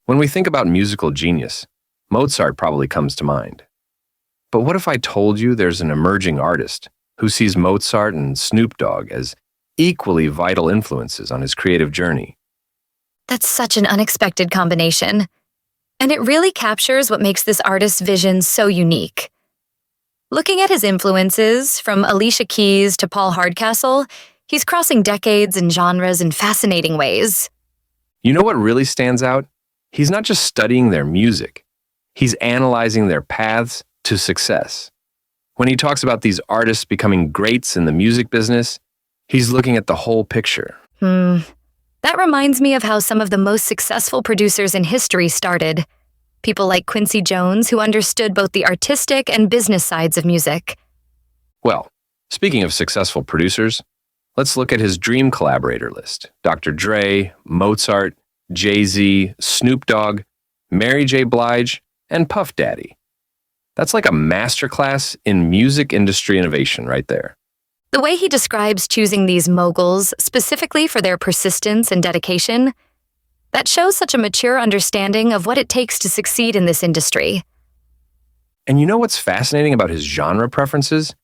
When we think about musical genius, Mozart probably comes to mind. But what if I told you there's an emerging artist who sees Mozart and Snoop Dogg as equally vital influences on his creative journey? That's such an unexpected combination. And it really captures what makes this artist's vision so unique. Looking at his influences, from Alicia Keys to Paul Hardcastle, he's crossing decades and genres in fascinating ways. You know what really stands out? He's not just studying their music, he's analyzing their paths to success. When he talks about these artists becoming greats in the music business, he's looking at the whole picture. That reminds me of how some of the most successful producers in history started. People like Quincy Jones, who understood both the artistic and business sides of music. Well, speaking of successful producers, let's look at his dream collaborator list. Dr. Dre, Mozart, Jay-Z, Snoop Dogg, Mary J. Blige, and Puff Daddy. That's like a masterclass in music industry innovation right there. The way he describes choosing these moguls specifically for their persistence and dedication, that shows such a mature understanding of what it takes to succeed in this industry. And you know what's fascinating about his genre preferences?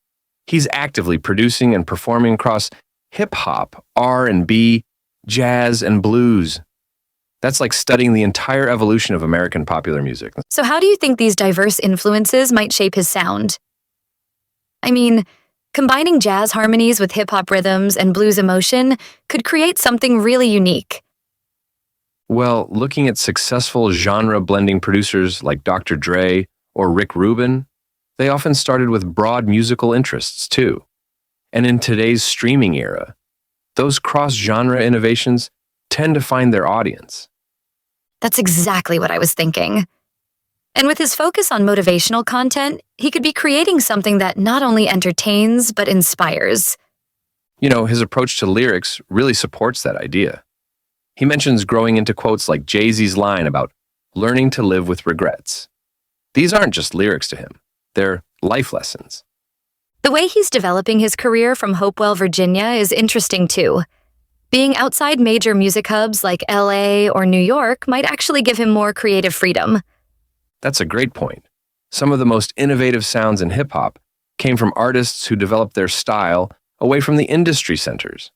He's actively producing and performing across hip-hop, R&B, jazz, and blues. That's like studying the entire evolution of American popular music. So how do you think these diverse influences might shape his sound? I mean, combining jazz harmonies with hip-hop rhythms and blues emotion could create something really unique. Well, looking at successful genre-blending producers like Dr. Dre or Rick Rubin, they often started with broad musical interests too. And in today's streaming era, those cross-genre innovations tend to find their audience. That's exactly what I was thinking. And with his focus on motivational content, he could be creating something that not only entertains, but inspires. You know, his approach to lyrics really supports that idea. He mentions growing into quotes like Jay-Z's line about learning to live with regrets. These aren't just lyrics to him, they're life lessons. The way he's developing his career from Hopewell, Virginia is interesting too. Being outside major music hubs like LA or New York might actually give him more creative freedom. That's a great point. Some of the most innovative sounds in hip-hop came from artists who developed their style away from the industry centers.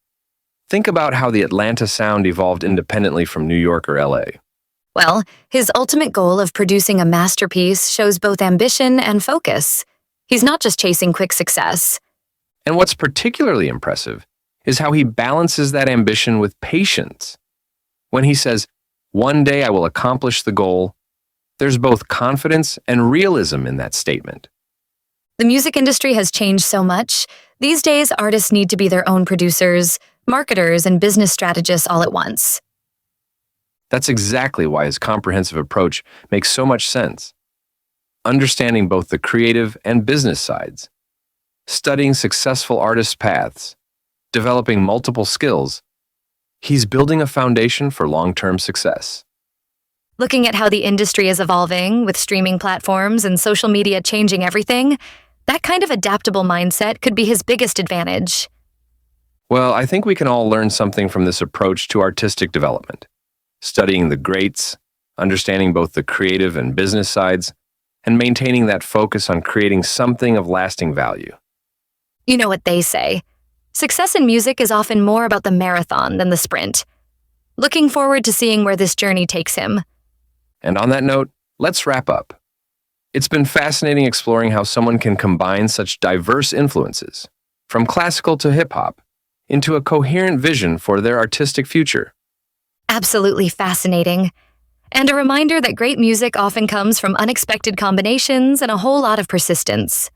Think about how the Atlanta sound evolved independently from New York or LA. Well, his ultimate goal of producing a masterpiece shows both ambition and focus. He's not just chasing quick success. And what's particularly impressive is how he balances that ambition with patience. When he says, "One day I will accomplish the goal," there's both confidence and realism in that statement. The music industry has changed so much. These days, artists need to be their own producers, marketers, and business strategists all at once. That's exactly why his comprehensive approach makes so much sense. Understanding both the creative and business sides, studying successful artists' paths, developing multiple skills, he's building a foundation for long-term success. Looking at how the industry is evolving, with streaming platforms and social media changing everything, that kind of adaptable mindset could be his biggest advantage. Well, I think we can all learn something from this approach to artistic development. Studying the greats, understanding both the creative and business sides, and maintaining that focus on creating something of lasting value. You know what they say. Success in music is often more about the marathon than the sprint. Looking forward to seeing where this journey takes him. And on that note, let's wrap up. It's been fascinating exploring how someone can combine such diverse influences, from classical to hip-hop, into a coherent vision for their artistic future. Absolutely fascinating. And a reminder that great music often comes from unexpected combinations and a whole lot of persistence.